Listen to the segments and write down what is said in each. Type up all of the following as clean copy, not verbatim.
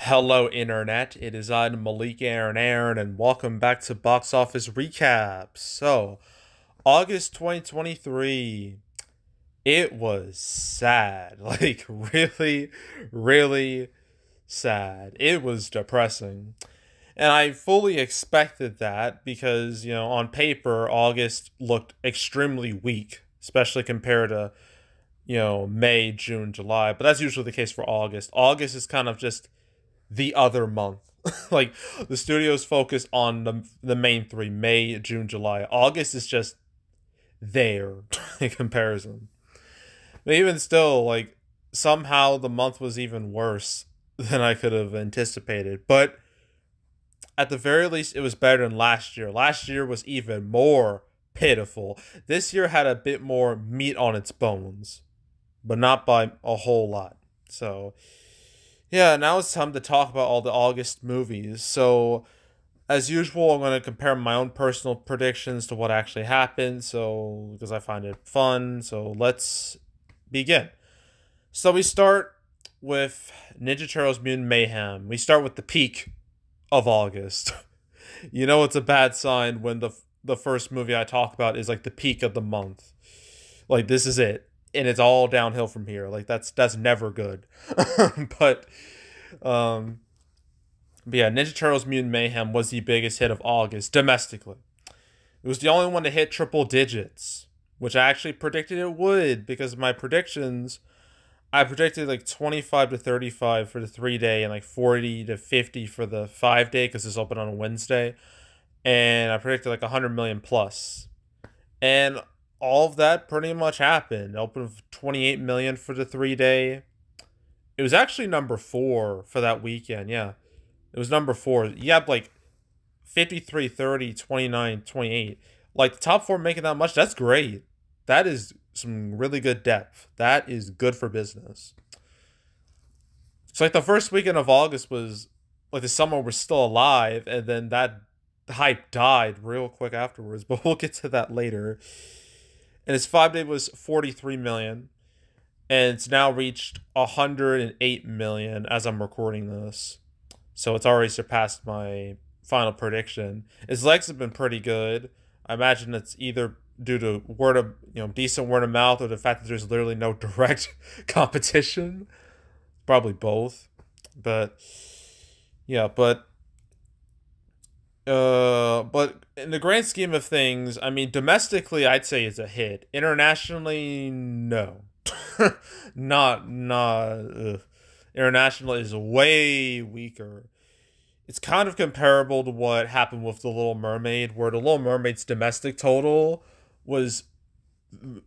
Hello, Internet. It is I, Malik Aaron, and welcome back to Box Office Recap. So, August 2023, it was sad. Like, really, really sad. It was depressing. And I fully expected that because, on paper, August looked extremely weak, especially compared to, May, June, July. But that's usually the case for August. August is kind of just the other month. Like the studios focus on the main three: May, June, July. August is just there in comparison. But even still, like somehow the month was even worse than I could have anticipated. But at the very least, it was better than last year. Last year was even more pitiful. This year had a bit more meat on its bones, but not by a whole lot. So yeah, now it's time to talk about all the August movies. So, as usual, I'm going to compare my own personal predictions to what actually happened. So, because I find it fun. So, let's begin. So, we start with Ninja Turtles Mutant Mayhem. We start with the peak of August. It's a bad sign when the first movie I talk about is like the peak of the month. Like, this is it. And it's all downhill from here. Like that's never good. but yeah, Ninja Turtles Mutant Mayhem was the biggest hit of August domestically. It was the only one to hit triple digits, which I actually predicted it would because of my predictions. I predicted like 25 to 35 for the 3-day and like 40 to 50 for the 5-day because it's open on a Wednesday. And I predicted like 100 million plus. And all of that pretty much happened. Opened with 28 million for the 3-day. It was actually number 4 for that weekend. Yeah, it was number 4. You have like 53, 30, 29, 28. Like the top 4 making that much. That's great. That is some really good depth. That is good for business. So like the first weekend of August was like the summer was still alive, and then that hype died real quick afterwards. But we'll get to that later. And its 5-day was 43 million. And it's now reached 108 million as I'm recording this. So it's already surpassed my final prediction. Its legs have been pretty good. I imagine it's either due to decent word of mouth or the fact that there's literally no direct competition. Probably both. But yeah, but in the grand scheme of things, I mean, domestically, I'd say it's a hit. Internationally, no. not. International is way weaker. It's kind of comparable to what happened with The Little Mermaid, where The Little Mermaid's domestic total was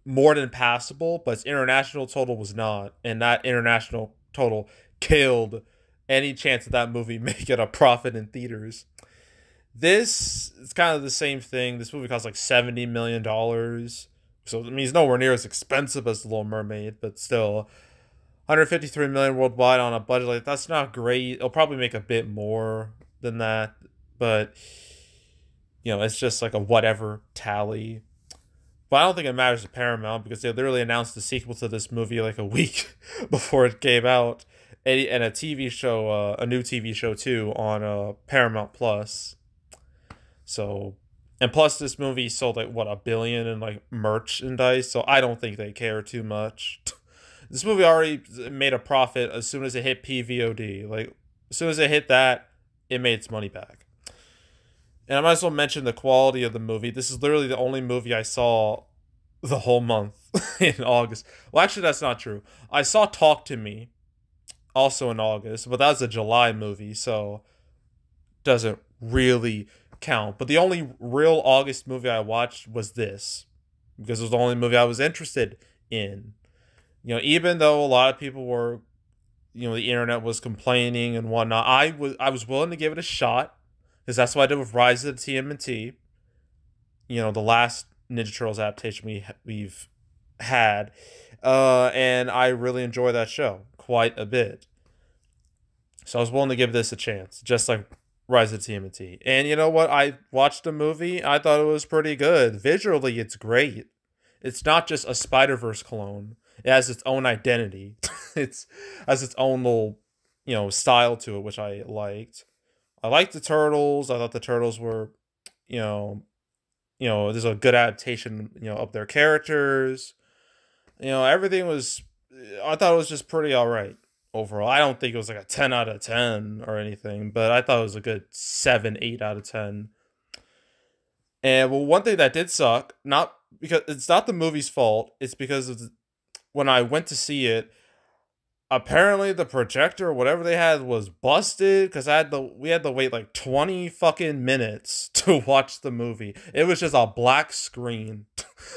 more than passable, but its international total was not. And that international total killed any chance of that movie making a profit in theaters. This is kind of the same thing. This movie costs like $70 million. So, I mean, it's nowhere near as expensive as The Little Mermaid, but still. 153 million worldwide on a budget like that's not great. It'll probably make a bit more than that, but it's just like a whatever tally. But I don't think it matters to Paramount because they literally announced the sequel to this movie like a week before it came out, and a TV show, a new TV show too on Paramount Plus. So, and plus this movie sold like what, $1 billion in like merchandise. So I don't think they care too much. This movie already made a profit as soon as it hit PVOD. Like as soon as it hit that, it made its money back. And I might as well mention the quality of the movie. This is literally the only movie I saw the whole month in August. Well, actually, that's not true. I saw Talk to Me also in August, but that was a July movie, so doesn't really count. But the only real August movie I watched was this because it was the only movie I was interested in. Even though a lot of people were, the internet was complaining and whatnot, I was willing to give it a shot because that's what I did with Rise of the TMNT. The last Ninja Turtles adaptation we've had, and I really enjoy that show quite a bit. So I was willing to give this a chance, just like Rise of the TMNT. And you know what? I watched the movie. I thought it was pretty good. Visually, it's great. It's not just a Spider-Verse clone. It has its own identity. It has its own little, style to it, which I liked. I liked the Turtles. I thought the Turtles were, you know, there's a good adaptation, of their characters. Everything was. I thought it was just pretty all right overall. I don't think it was like a 10 out of 10 or anything, but I thought it was a good 7, 8 out of 10. And well, one thing that did suck, not because it's not the movie's fault, it's because of when I went to see it, apparently the projector or whatever they had was busted because we had to wait like 20 fucking minutes to watch the movie. It was just a black screen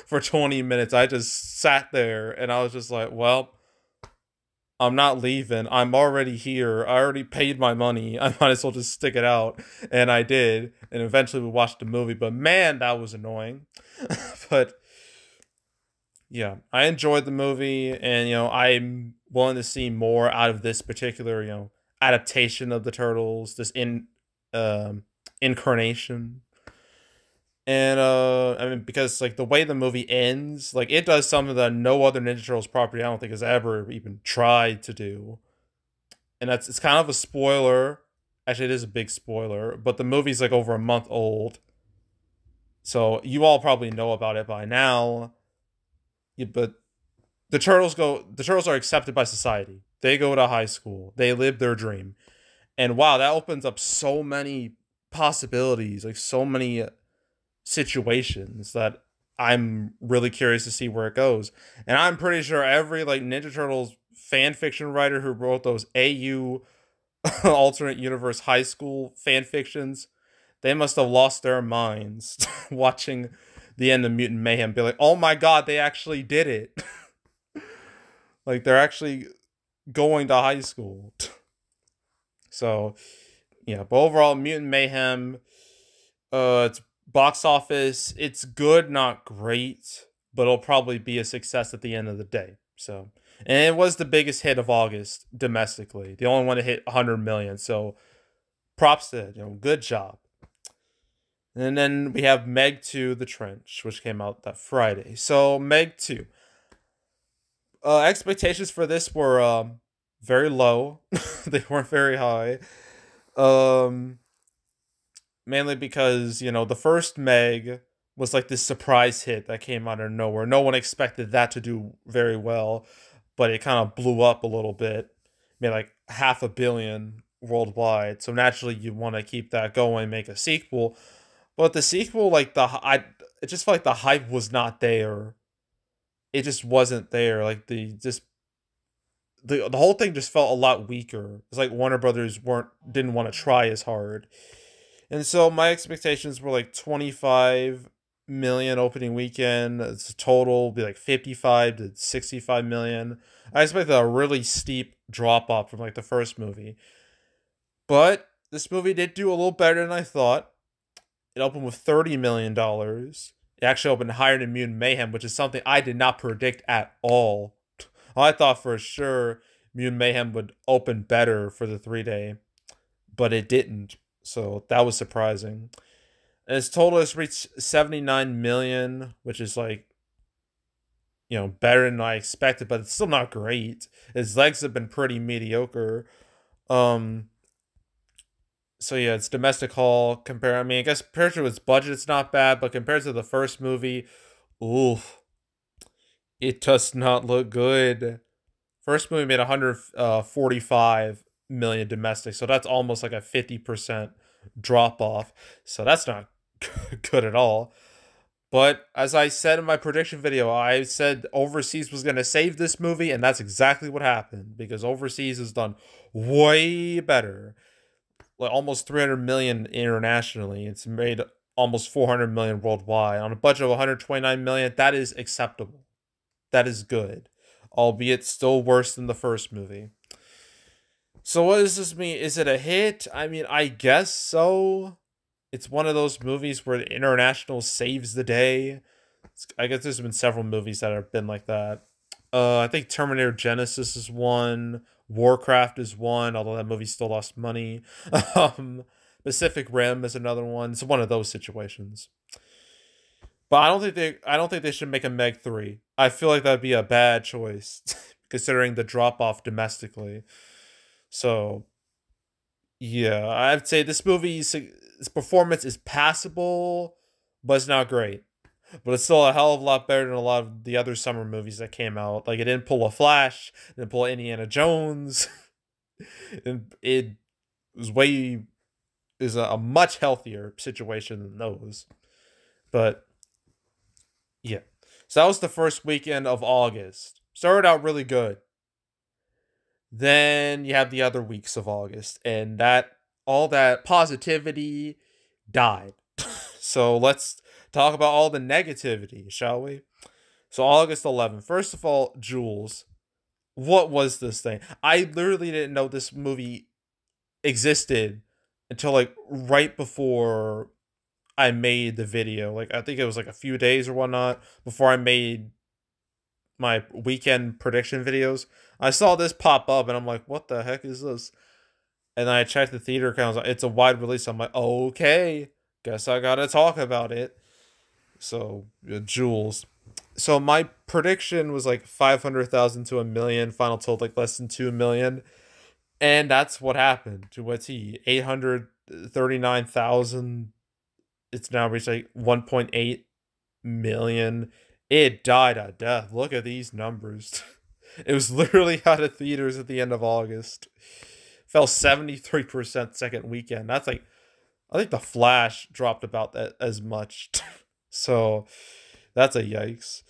for 20 minutes. I just sat there and I was just like, well, I'm not leaving. I'm already here. I already paid my money. I might as well just stick it out. And I did. And eventually we watched the movie. But man, that was annoying. But yeah, I enjoyed the movie. And, I'm willing to see more out of this particular, adaptation of the Turtles. This incarnation. And I mean, because like the way the movie ends, like it does something that no other Ninja Turtles property I don't think has ever even tried to do. And it's kind of a spoiler. Actually, it is a big spoiler, but the movie's like over a month old. So you all probably know about it by now. Yeah, but the Turtles are accepted by society. They go to high school. They live their dream. And wow, that opens up so many possibilities, like so many situations that I'm really curious to see where it goes. And I'm pretty sure every like Ninja Turtles fan fiction writer who wrote those AU alternate universe high school fan fictions, they must have lost their minds watching the end of Mutant Mayhem, be like, oh my god, they actually did it. Like they're actually going to high school. So yeah, but overall Mutant Mayhem, it's box office, it's good, not great, but it'll probably be a success at the end of the day. So, and it was the biggest hit of August domestically. The only one to hit 100 million. So, props to it, good job. And then we have Meg 2: The Trench, which came out that Friday. So, Meg 2. Expectations for this were very low. They weren't very high. Mainly because, the first Meg was like this surprise hit that came out of nowhere. No one expected that to do very well, but it kind of blew up a little bit. Made like $500 million worldwide. So naturally you want to keep that going, make a sequel. But the sequel, like it just felt like the hype was not there. It just wasn't there. Like the whole thing just felt a lot weaker. It's like Warner Brothers didn't want to try as hard. And so my expectations were like 25 million opening weekend. It's total be like 55 to 65 million. I expected a really steep drop off from like the first movie. But this movie did do a little better than I thought. It opened with $30 million. It actually opened higher than Mutant Mayhem, which is something I did not predict at all. I thought for sure Mutant Mayhem would open better for the 3-day, but it didn't. So that was surprising. And its total has reached 79 million, which is like, better than I expected, but it's still not great. Its legs have been pretty mediocre. So yeah, its domestic haul I guess compared to its budget, it's not bad, but compared to the first movie, oof, it does not look good. First movie made 145 million domestic, so that's almost like a 50% drop off. So that's not good at all. But as I said in my prediction video, I said overseas was going to save this movie, and that's exactly what happened, because overseas has done way better. Like almost 300 million internationally. It's made almost 400 million worldwide on a budget of 129 million. That is acceptable. That is good, albeit still worse than the first movie. So what does this mean? Is it a hit? I mean, I guess so. It's one of those movies where the international saves the day. I guess there's been several movies that have been like that. I think Terminator Genesis is one. Warcraft is one, although that movie still lost money. Pacific Rim is another one. It's one of those situations. But I don't think they should make a Meg 3. I feel like that'd be a bad choice, considering the drop off domestically. So yeah, I'd say this movie's performance is passable, but it's not great. But it's still a hell of a lot better than a lot of the other summer movies that came out. Like, it didn't pull a Flash, it didn't pull Indiana Jones. And it was way is a much healthier situation than those. But yeah. So that was the first weekend of August. Started out really good. Then you have the other weeks of August, and that all that positivity died. So let's talk about all the negativity, shall we? So August 11th. First of all, Jules. What was this thing? I literally didn't know this movie existed until like right before I made the video. Like, I think it was like a few days or whatnot before I made my weekend prediction videos. I saw this pop up and I'm like, what the heck is this? And then I checked the theater count. It's a wide release. I'm like, okay, guess I gotta talk about it. So, Jules. So my prediction was like 500,000 to a million. Final total like less than 2 million. And that's what happened. To what's he? 839,000. It's now reached like 1.8 million. It died a death. Look at these numbers. It was literally out of theaters at the end of August. Fell 73% second weekend. That's like, I think The Flash dropped about that as much. So that's a yikes.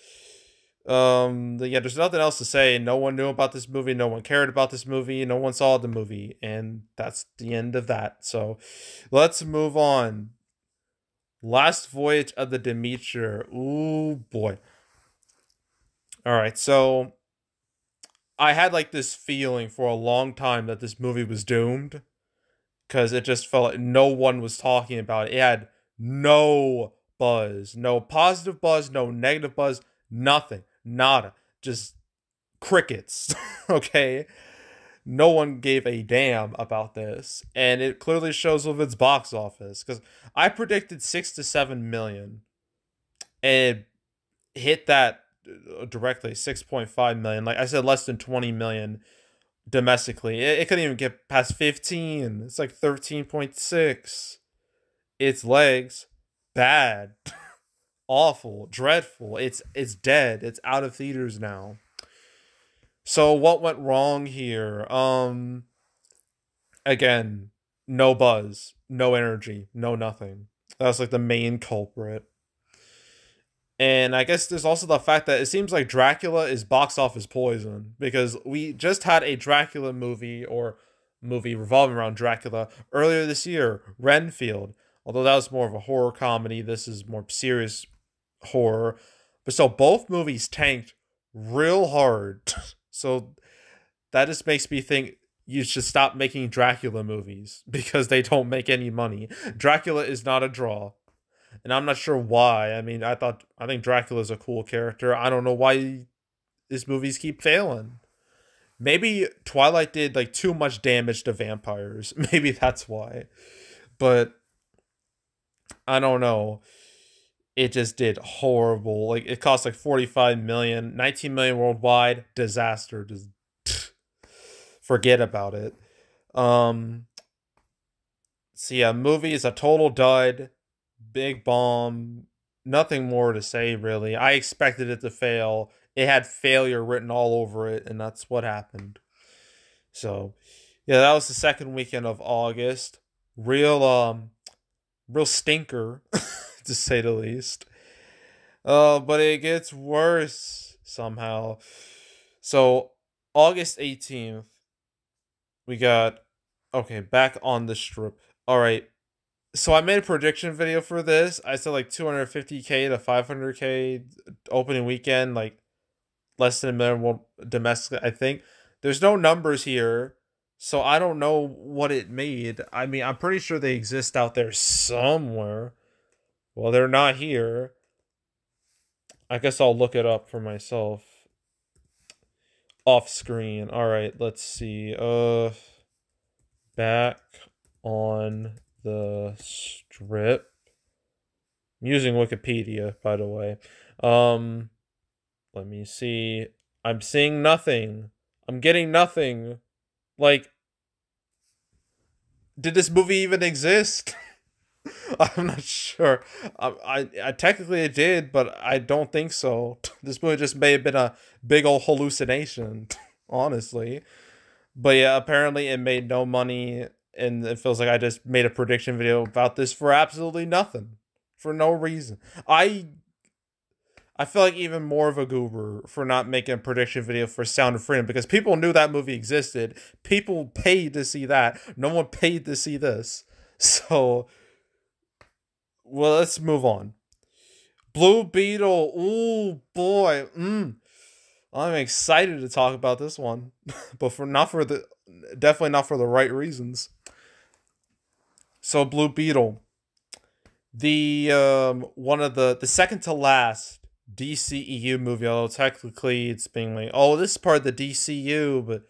Yeah, there's nothing else to say. No one knew about this movie. No one cared about this movie. No one saw the movie. And that's the end of that. So let's move on. Last Voyage of the Demeter. Ooh, boy. All right, so I had like this feeling for a long time that this movie was doomed because it just felt like no one was talking about it. It had no buzz, no positive buzz, no negative buzz, nothing, nada, just crickets. Okay, no one gave a damn about this, and it clearly shows with its box office because I predicted 6 to 7 million, and it hit that directly 6.5 million. Like I said, less than 20 million domestically. It couldn't even get past 15. It's like 13.6. Its legs bad. Awful, dreadful. It's dead. It's out of theaters now. So what went wrong here? Again, no buzz, no energy, no nothing. That's like the main culprit. And I guess there's also the fact that it seems like Dracula is box office poison because we just had a Dracula movie or movie revolving around Dracula earlier this year, Renfield. Although that was more of a horror comedy, this is more serious horror. But so both movies tanked real hard. So that just makes me think you should stop making Dracula movies because they don't make any money. Dracula is not a draw. And I'm not sure why. I mean, I think Dracula's a cool character. I don't know why these movies keep failing. Maybe Twilight did like too much damage to vampires. Maybe that's why. But I don't know. It just did horrible. Like it cost like 45 million, 19 million worldwide. Disaster. Just forget about it. So yeah, movie is a total dud. Big bomb. Nothing more to say, really. I expected it to fail. It had failure written all over it, and that's what happened. So, yeah, that was the second weekend of August. Real stinker, to say the least. But it gets worse somehow. So, August 18th, we got, okay, back on the strip. All right. So I made a prediction video for this. I said like 250K to 500K opening weekend, like less than a million domestic, I think. There's no numbers here, so I don't know what it made. I mean, I'm pretty sure they exist out there somewhere. Well, they're not here. I guess I'll look it up for myself. Off screen. All right, let's see. Back on the strip. I'm using Wikipedia, by the way. Let me see. I'm seeing nothing. I'm getting nothing. Like, Did this movie even exist? I'm not sure. I technically it did, but I don't think so. This movie just may have been a big old hallucination, honestly. But yeah, apparently it made no money, and it feels like I just made a prediction video about this for absolutely nothing, for no reason. I feel like even more of a goober for not making a prediction video for Sound of Freedom, because people knew that movie existed. People paid to see that. No one paid to see this. So, well, let's move on. Blue Beetle. Ooh, boy. I'm excited to talk about this one, but definitely not for the right reasons. So Blue Beetle, the one of the second to last DCEU movie, although technically it's being like, oh, this is part of the DCU, but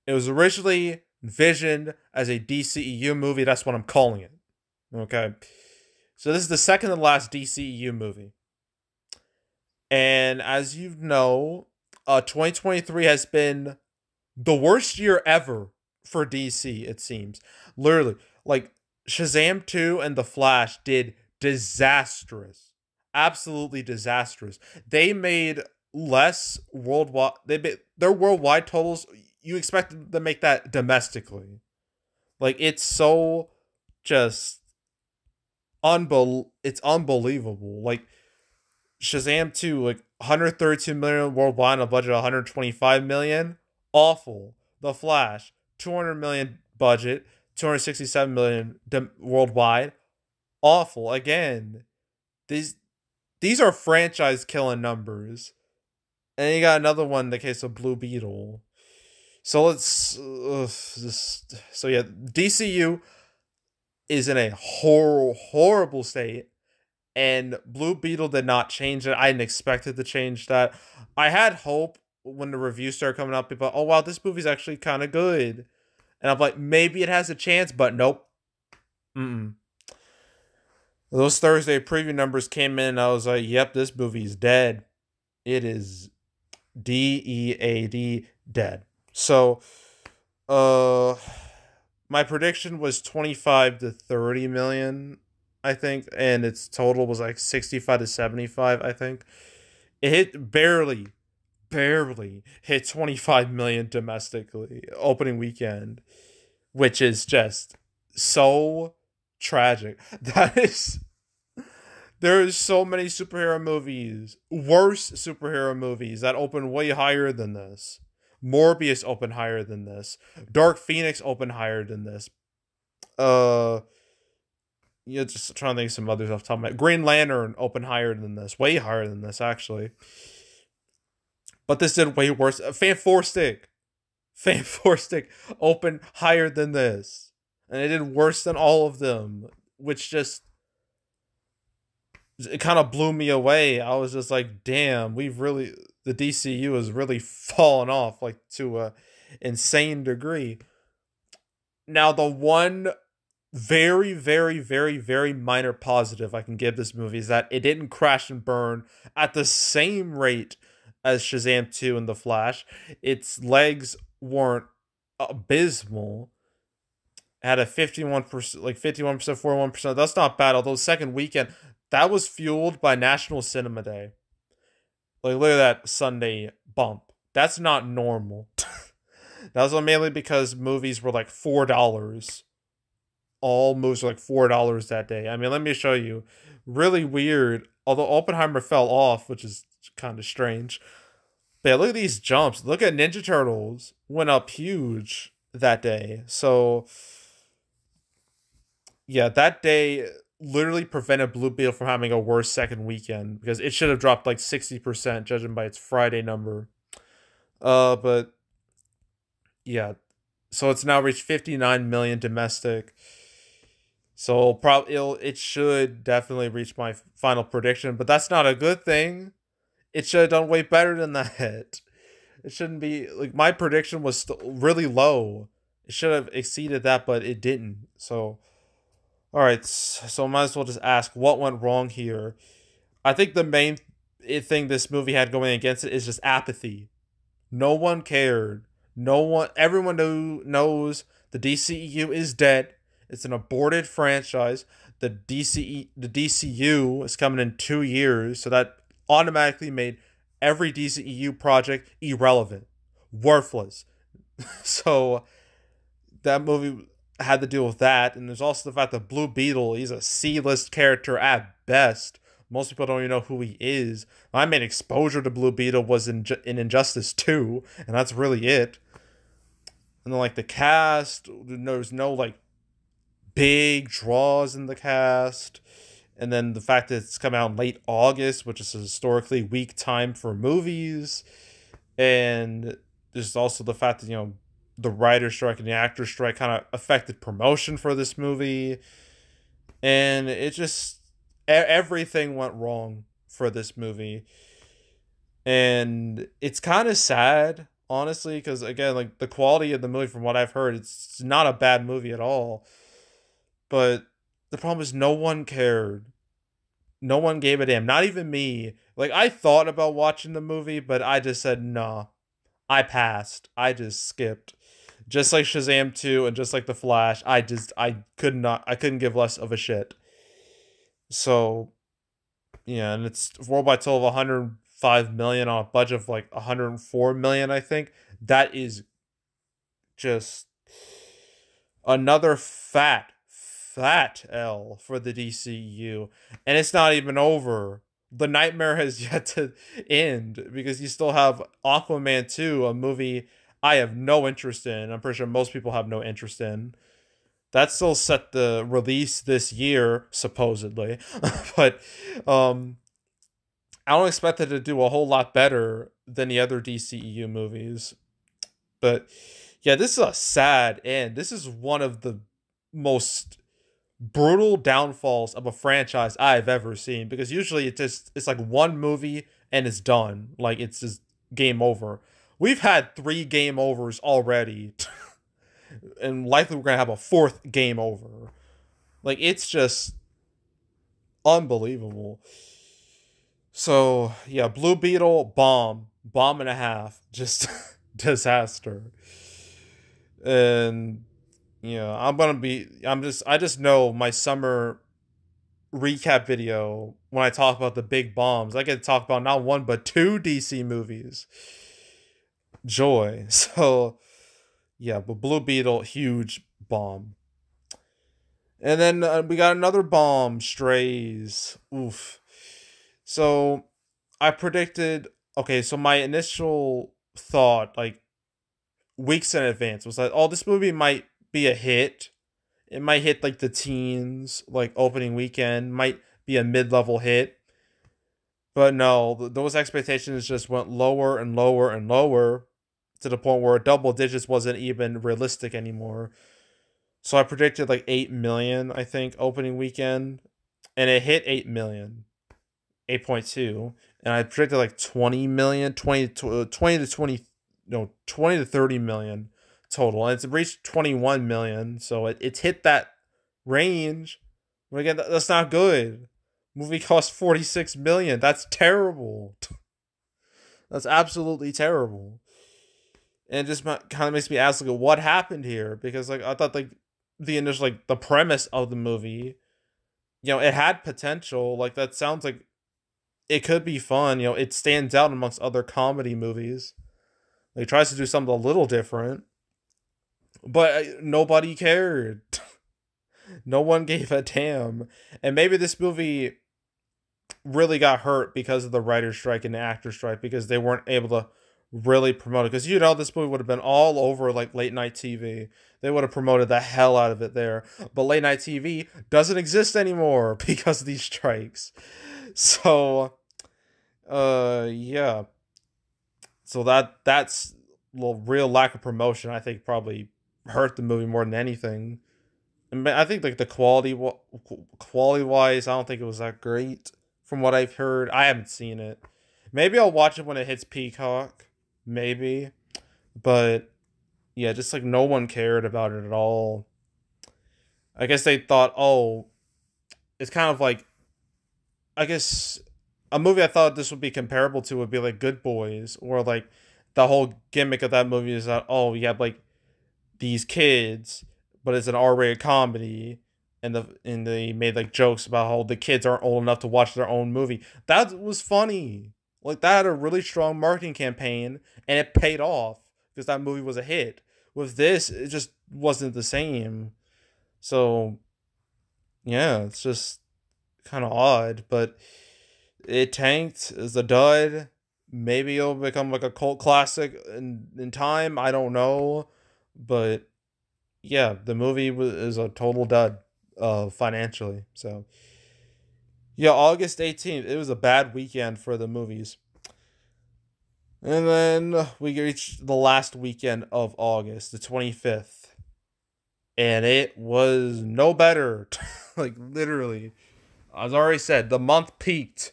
it was originally envisioned as a DCEU movie. That's what I'm calling it. Okay. So this is the second to last DCEU movie. And as you know, 2023 has been the worst year ever for DC, it seems. Literally, like Shazam 2 and The Flash did disastrous. Absolutely disastrous. They made less worldwide. Their worldwide totals, you expect them to make that domestically. Like, it's so just it's unbelievable. Like, Shazam 2, like 132 million worldwide on a budget of 125 million. Awful. The Flash, 200 million budget, 267 million worldwide. Awful. Again, these are franchise killing numbers. And you got another one in the case of Blue Beetle. So let's so yeah, DCU is in a horrible state. And Blue Beetle did not change it. I didn't expect it to change that. I had hope when the reviews started coming up. People, oh wow, this movie's actually kind of good. And I'm like, maybe it has a chance, but nope. Those Thursday preview numbers came in, and I was like, yep, this movie's dead. It is DEAD dead. So, my prediction was 25 to 30 million. I think, and its total was like 65 to 75, I think. It hit barely hit 25 million domestically opening weekend, which is just so tragic. There's so many superhero movies, worse superhero movies that open way higher than this. Morbius opened higher than this. Dark Phoenix opened higher than this. Yeah, just trying to think of some others off the top of my head. Green Lantern opened higher than this. Way higher than this, actually. But this did way worse. Fan-4-Stick opened higher than this. And it did worse than all of them. Which just... it kind of blew me away. I was just like, damn, the DCU has really fallen off, like, to a insane degree. Now, the one very, very, very, very minor positive I can give this movie is that it didn't crash and burn at the same rate as Shazam 2 and The Flash. Its legs weren't abysmal. It had a 51%, like 51%, 41%. That's not bad, although second weekend, that was fueled by National Cinema Day. Like, look at that Sunday bump. That's not normal. That was mainly because movies were like $4. All movies were like $4 that day. I mean, let me show you. Really weird. Although Oppenheimer fell off, which is kind of strange. But yeah, look at these jumps. Look at Ninja Turtles. Went up huge that day. So, yeah, that day literally prevented Blue Beetle from having a worse second weekend. Because it should have dropped like 60%, judging by its Friday number. But, yeah. So it's now reached 59 million domestic. So it should definitely reach my final prediction, but that's not a good thing. It should have done way better than that. It shouldn't be like my prediction was really low. It should have exceeded that, but it didn't. So, all right. So I might as well just ask what went wrong here. I think the main thing this movie had going against it is just apathy. No one cared. Everyone knows the DCEU is dead. It's an aborted franchise. The DCU is coming in 2 years, so that automatically made every DCEU project irrelevant, worthless. So that movie had to deal with that, and there's also the fact that Blue Beetle, he's a C-list character at best. Most people don't even know who he is. My main exposure to Blue Beetle was in Injustice 2, and that's really it. And then, like, the cast, there's no, like, big draws in the cast. And then the fact that it's come out in late August, which is a historically weak time for movies. And there's also the fact that, the writer's strike and the actor's strike kind of affected promotion for this movie. And it just, everything went wrong for this movie. And it's kind of sad, honestly, because, again, like, the quality of the movie, from what I've heard, it's not a bad movie at all. But the problem is no one cared. No one gave a damn. Not even me. Like, I thought about watching the movie, but I just said, nah. I passed. I just skipped. Just like Shazam 2 and just like The Flash, I couldn't give less of a shit. So, yeah, and it's worldwide total of 105 million on a budget of like 104 million, I think. That is just another fat L for the DCEU. And it's not even over. The nightmare has yet to end, because you still have Aquaman 2, a movie I have no interest in. I'm pretty sure most people have no interest in. That's still set to release this year, supposedly. But I don't expect it to do a whole lot better than the other DCEU movies. But yeah, this is a sad end. This is one of the most brutal downfalls of a franchise I've ever seen, because usually it's like one movie and it's done. Like, it's just game over. We've had 3 game overs already. And likely we're going to have a 4th game over. Like, it's just unbelievable. So, yeah, Blue Beetle, bomb and a half. Just disaster. And I just know my summer recap video, when I talk about the big bombs, I get to talk about not 1 but 2 DC movies. Joy. So yeah, but Blue Beetle, huge bomb. And then we got another bomb, Strays. Oof. So I predicted, okay, so my initial thought, like, weeks in advance, was that, oh, this movie might be a hit. It might hit like the teens, like opening weekend, might be a mid-level hit. But no, those expectations just went lower and lower and lower, to the point where double digits wasn't even realistic anymore. So I predicted like 8 million, I think, opening weekend, and it hit 8 million, 8.2. And I predicted like 20 million, 20 to 20, no, 20 to 30 million total, and it's reached 21 million. So it's hit that range. But again, that's not good. Movie cost 46 million. That's terrible. That's absolutely terrible. And it just kind of makes me ask, like, what happened here? Because, like, I thought, like, the initial, like, the premise of the movie, it had potential. Like, that sounds like it could be fun. It stands out amongst other comedy movies. Like, it tries to do something a little different. But nobody cared. No one gave a damn. And maybe this movie really got hurt because of the writer's strike and the actor's strike, because they weren't able to really promote it. Because this movie would have been all over like late night TV. They would have promoted the hell out of it there. But late night TV doesn't exist anymore because of these strikes. So, yeah. So that's a real lack of promotion, I think, probably hurt the movie more than anything. And I think, like, the quality wise, I don't think it was that great from what I've heard. I haven't seen it. Maybe I'll watch it when it hits Peacock. Maybe. But yeah, just like no one cared about it at all. I guess they thought, oh, it's kind of like, I guess a movie I thought this would be comparable to would be like Good Boys, or like the whole gimmick of that movie is that, oh, you have like these kids but it's an R-rated comedy, and they made like jokes about how the kids aren't old enough to watch their own movie. That was funny. Like that had a really strong marketing campaign, and it paid off because that movie was a hit. With this, it just wasn't the same. So yeah, it's just kind of odd, but it tanked as a dud. Maybe it'll become like a cult classic in time. I don't know, but yeah, the movie is a total dud, financially. So yeah, August 18th. It was a bad weekend for the movies. And then we reached the last weekend of August, the 25th. And it was no better. Like, literally. As I already said, the month peaked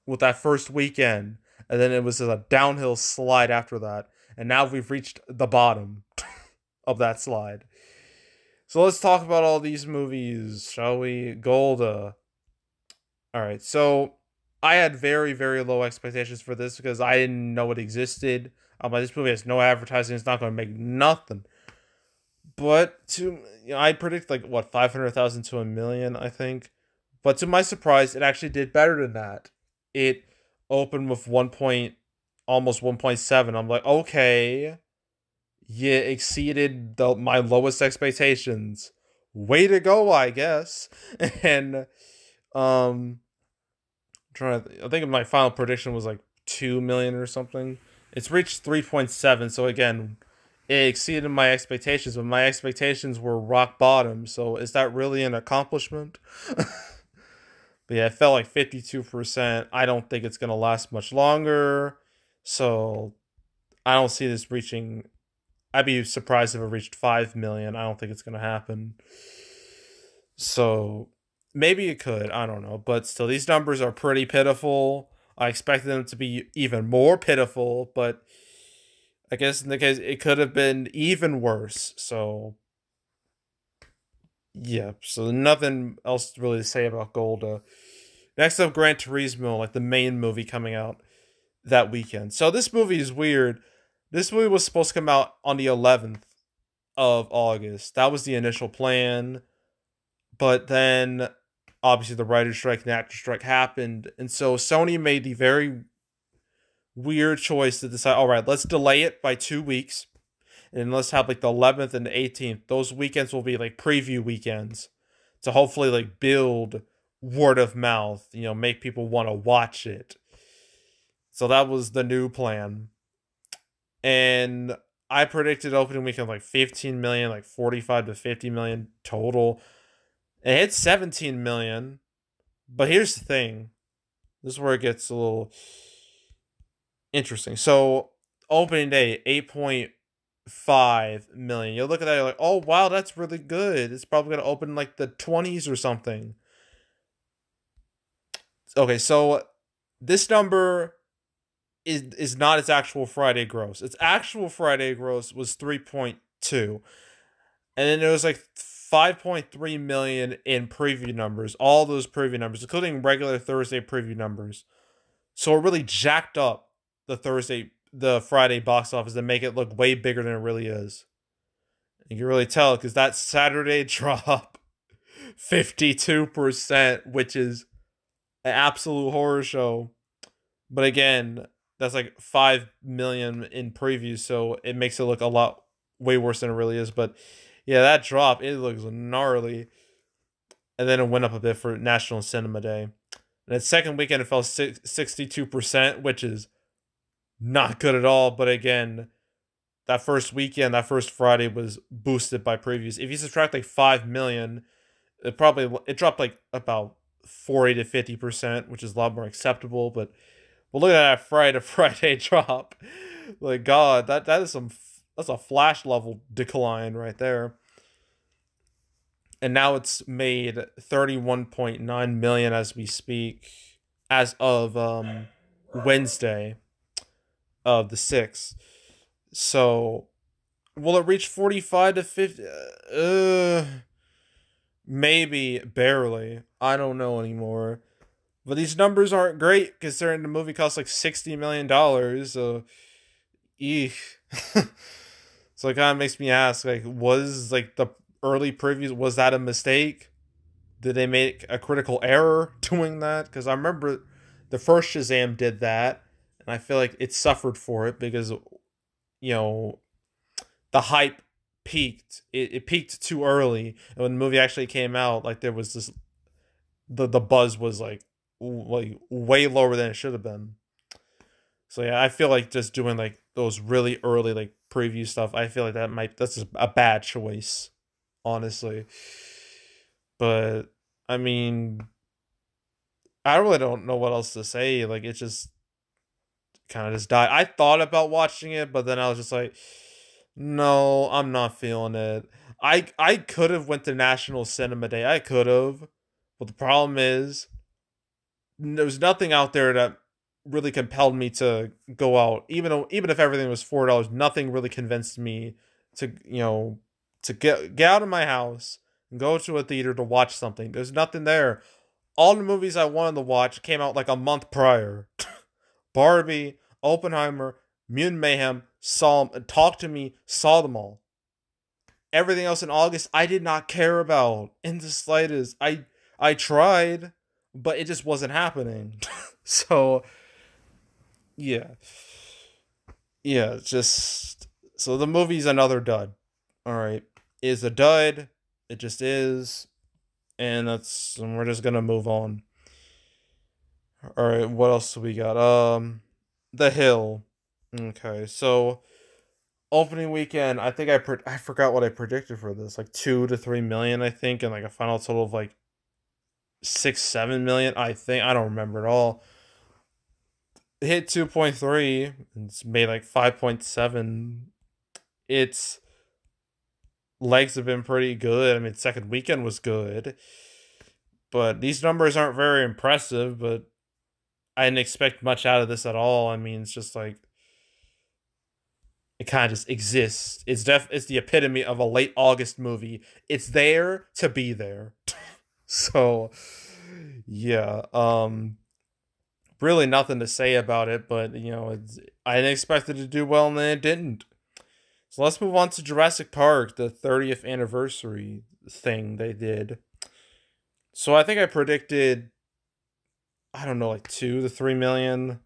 with that first weekend. And then it was a downhill slide after that. And now we've reached the bottom of that slide. So let's talk about all these movies, shall we? Golda. Alright, so I had very, very low expectations for this because I didn't know it existed. I'm like, this movie has no advertising. It's not going to make nothing. But I predict like what 500,000 to 1,000,000, I think. But to my surprise, it actually did better than that. It opened with almost 1.7. I'm like, okay, yeah, exceeded my lowest expectations. Way to go, I guess. And I think my final prediction was like 2 million or something. It's reached 3.7. So again, it exceeded my expectations, but my expectations were rock bottom. So is that really an accomplishment? But yeah, it felt like 52%. I don't think it's going to last much longer. So I don't see this reaching. I'd be surprised if it reached 5 million. I don't think it's going to happen. So maybe it could. I don't know. But still, these numbers are pretty pitiful. I expected them to be even more pitiful, but I guess in the case, it could have been even worse. So yeah, so nothing else really to say about Golda. Next up, Gran Turismo, like the main movie coming out that weekend. So this movie is weird. This movie was supposed to come out on the 11th of August. That was the initial plan. But then, obviously, the writer's strike and the actor's strike happened. And so Sony made the very weird choice to decide, all right, let's delay it by 2 weeks. And let's have like the 11th and the 18th. Those weekends will be like preview weekends to hopefully like build word of mouth, make people want to watch it. So that was the new plan. And I predicted opening weekend like 15 million, like 45 to 50 million total. It hit 17 million. But here's the thing. This is where it gets a little interesting. So opening day, 8.5 million. You look at that, you're like, oh wow, that's really good. It's probably gonna open like the 20s or something. Okay, so this number is not its actual Friday gross. Its actual Friday gross was 3.2. And then there was like 5.3 million in preview numbers. All those preview numbers, including regular Thursday preview numbers. So it really jacked up the Friday box office to make it look way bigger than it really is. You can really tell because that Saturday drop 52%, which is an absolute horror show. But again, that's like 5 million in previews, so it makes it look a lot way worse than it really is. But yeah, that drop, it looks gnarly. And then it went up a bit for National Cinema Day. And its second weekend, it fell 62%, which is not good at all. But again, that first weekend, that first Friday was boosted by previews. If you subtract like 5 million, it dropped like about 40 to 50%, which is a lot more acceptable. But look at that Friday drop. Like, God, that's a Flash level decline right there. And now it's made 31.9 million as we speak, as of Wednesday of the 6th. So will it reach 45 to 50? Maybe, barely. I don't know anymore. But these numbers aren't great considering the movie cost like $60 million. So, eek. So it kind of makes me ask, like, was like the early previews, was that a mistake? Did they make a critical error doing that? Because I remember the first Shazam did that, and I feel like it suffered for it because, the hype peaked. It peaked too early, and when the movie actually came out, like there was this, the buzz was like way lower than it should have been. So yeah, I feel like just doing like those really early like preview stuff, I feel like that's just a bad choice, honestly. But I mean, I really don't know what else to say. Like it just kind of just died. I thought about watching it, but then I was just like, no, I'm not feeling it. I could have went to National Cinema Day. I could have, but the problem is there's nothing out there that really compelled me to go out. Even if everything was $4, nothing really convinced me to to get out of my house and go to a theater to watch something. There's nothing there. All the movies I wanted to watch came out like a month prior. Barbie, Oppenheimer, Mutant Mayhem, saw them, Talk to Me, saw them all. Everything else in August, I did not care about in the slightest. I tried, but it just wasn't happening. So, yeah. Yeah, just... So the movie's another dud. Alright. Is a dud. It just is. And we're just gonna move on. Alright, what else do we got? The Hill. Okay, so opening weekend, I think I forgot what I predicted for this, like 2 to 3 million, I think, and like a final total of like 6-7 million, I think. I don't remember at all. It hit 2.3, and it's made like 5.7. Its legs have been pretty good. I mean, second weekend was good, but these numbers aren't very impressive. But I didn't expect much out of this at all. I mean, it's just like, it kind of just exists. It's the epitome of a late August movie. It's there to be there. So, yeah. Really nothing to say about it, but I didn't expect it to do well, and then it didn't. So let's move on to Jurassic Park, the 30th anniversary thing they did. So I think I predicted, I don't know, like 2 to 3 million,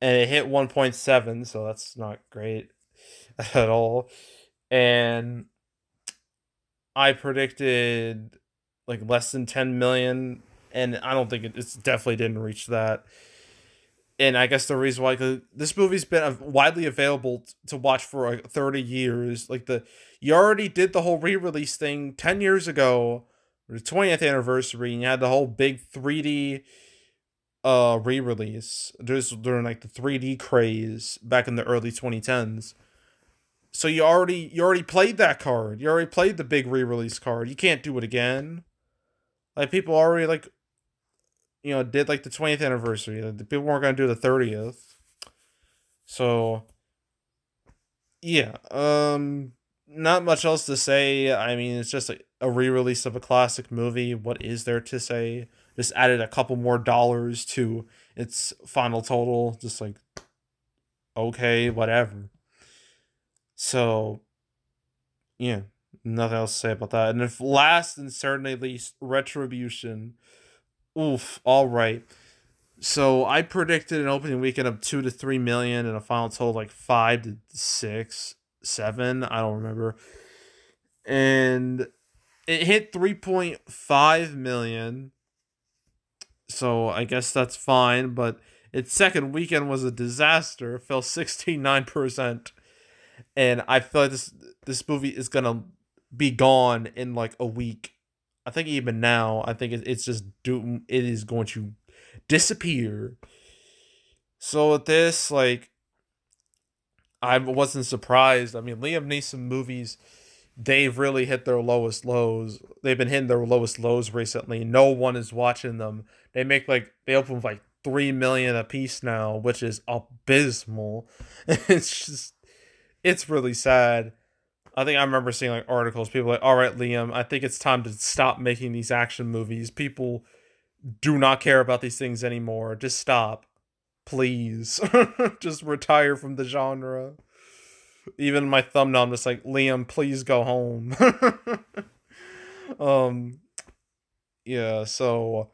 and it hit 1.7, so that's not great at all. And I predicted like less than 10 million, and I don't think it's definitely didn't reach that. And I guess the reason why, cause this movie's been widely available to watch for like 30 years. Like you already did the whole re-release thing 10 years ago, the 20th anniversary, and you had the whole big 3D re-release during like the 3D craze back in the early 2010s. So you already played that card. You already played the big re-release card. You can't do it again. Like people already like did like the 20th anniversary. The people weren't gonna do the 30th. So yeah, not much else to say. I mean, it's just a re-release of a classic movie. What is there to say? Just added a couple more dollars to its final total. Just like, okay, whatever. So yeah, nothing else to say about that. And if last and certainly least, Retribution. Oof, all right. So I predicted an opening weekend of 2 to 3 million and a final total like 5 to 6, 7. I don't remember. And it hit 3.5 million. So I guess that's fine, but its second weekend was a disaster. It fell 69%. And I feel like this movie is gonna be gone in like a week. I think even now, I think it's just doomed. It is going to disappear. So with this, like, I wasn't surprised. I mean, Liam Neeson movies, they've really hit their lowest lows. They've been hitting their lowest lows recently. No one is watching them. They open with like 3 million a piece now, which is abysmal. It's really sad. I think I remember seeing like articles, people like, all right, Liam, I think it's time to stop making these action movies. People do not care about these things anymore. Just stop. Please. Just retire from the genre. Even my thumbnail, I'm just like, Liam, please go home. um, yeah, so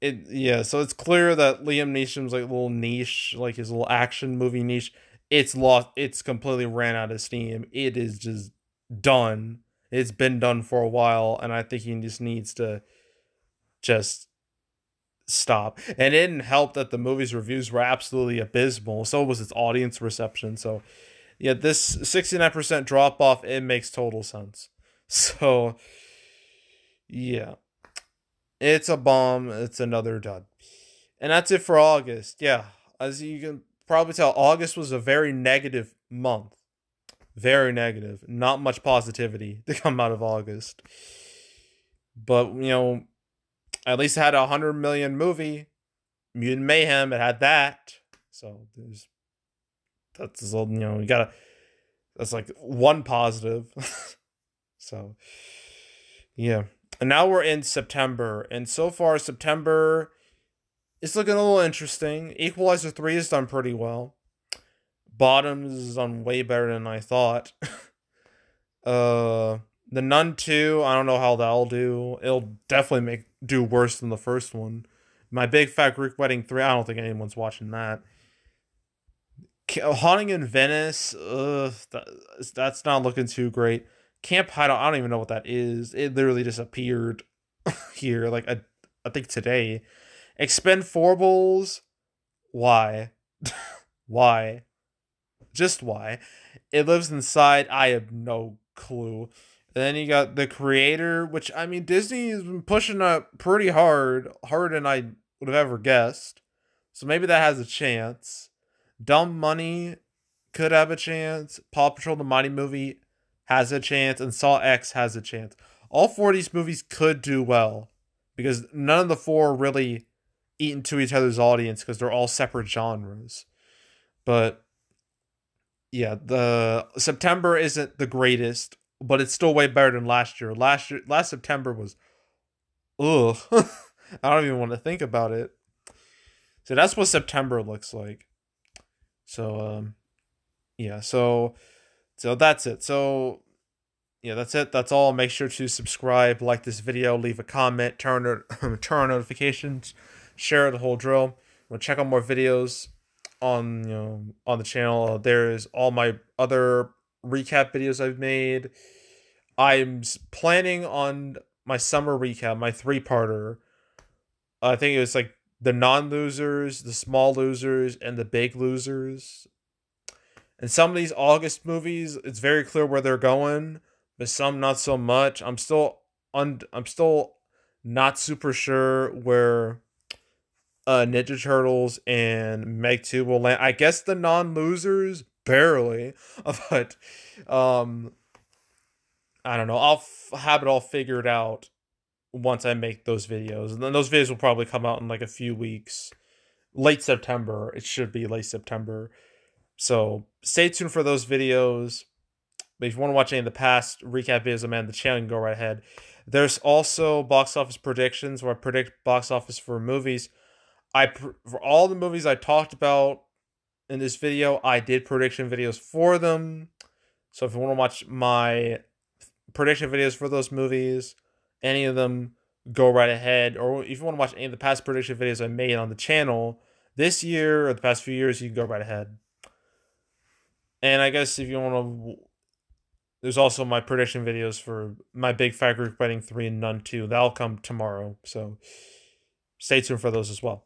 so it's clear that Liam Neeson's like little niche, like his little action movie niche, it's completely ran out of steam. It is just done. It's been done for a while, and I think he just needs to just stop. And it didn't help that the movie's reviews were absolutely abysmal. So was its audience reception. So yeah, this 69% drop off, it makes total sense. So yeah, it's a bomb. It's another dud. And that's it for August. Yeah, as you can probably tell, August was a very negative month. Very negative. Not much positivity to come out of August. But, at least it had a 100 million movie. Mutant Mayhem, it had that. So that's that's like one positive. So yeah. And now we're in September. And so far, September is looking a little interesting. Equalizer 3 has done pretty well. Bottoms is done way better than I thought. The Nun 2, I don't know how that'll do. It'll definitely do worse than the first one. My Big Fat Greek Wedding 3, I don't think anyone's watching that. Haunting in Venice, that's not looking too great. Camp Hideout, I don't even know what that is. It literally just appeared here, like, I think today. Expendables, why? Why? Just why? It Lives Inside, I have no clue. And then you got The Creator, which, I mean, Disney has been pushing up pretty harder than I would have ever guessed. So maybe that has a chance. Dumb Money could have a chance. Paw Patrol the Mighty Movie has a chance. And Saw X has a chance. All four of these movies could do well. Because none of the four are really eat into each other's audience because they're all separate genres. But yeah, the September isn't the greatest, but it's still way better than last year. Last September was, ugh. I don't even want to think about it. So that's what September looks like. So yeah, so that's it. So yeah, that's it. That's all. Make sure to subscribe, like this video, leave a comment, turn on notifications, share the whole drill. We'll check out more videos on on the channel. There's all my other recap videos I've made. I'm planning on my summer recap, my 3-parter. I think it was like the non-losers, the small losers, and the big losers. And some of these August movies, it's very clear where they're going, but some not so much. I'm still not super sure where Ninja Turtles and Meg 2 will land. I guess the non-losers barely, but I don't know. I'll have it all figured out once I make those videos. And then those videos will probably come out in like a few weeks. Late September. It should be late September. So stay tuned for those videos. But if you want to watch any of the past recap videos, man, the channel, you can go right ahead. There's also box office predictions where I predict box office for movies. For all the movies I talked about in this video, I did prediction videos for them. So if you want to watch my prediction videos for those movies, any of them, go right ahead. Or if you want to watch any of the past prediction videos I made on the channel this year or the past few years, you can go right ahead. And I guess if you want to, there's also my prediction videos for my Big Fat Greek Wedding 3 and Nun 2. That'll come tomorrow, so stay tuned for those as well.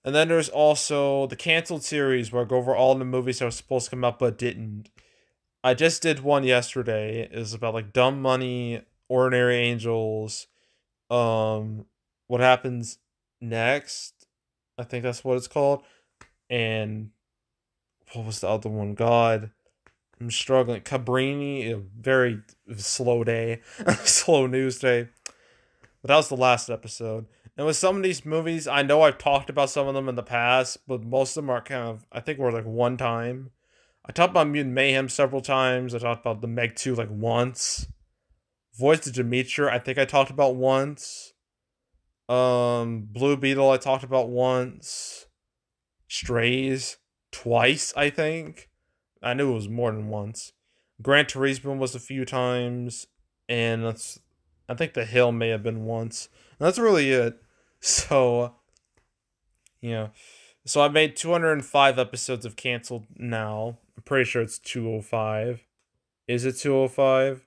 And then there's also the canceled series where I go over all the movies that were supposed to come out but didn't. I just did one yesterday. It was about like Dumb Money, Ordinary Angels, What Happens Next, I think that's what it's called. And what was the other one? God, I'm struggling. Cabrini, a very slow day, slow news day. But that was the last episode. And with some of these movies, I know I've talked about some of them in the past, but most of them are kind of, I think, were like one time. I talked about Mutant Mayhem several times. I talked about the Meg 2 like once. Voice to Demetra, I think I talked about once. Blue Beetle, I talked about once. Strays, twice, I think. I knew it was more than once. Gran Turismo was a few times, and I think The Hill may have been once. And that's really it. So, yeah. So I made 205 episodes of Canceled now. I'm pretty sure it's 205. Is it 205?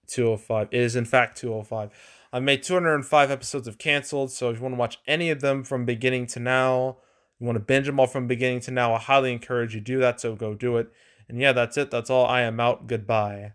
205. It is in fact 205. I made 205 episodes of Canceled, so if you want to watch any of them from beginning to now, you want to binge them all from beginning to now, I highly encourage you to do that, so go do it. And yeah, that's it. That's all. I am out. Goodbye.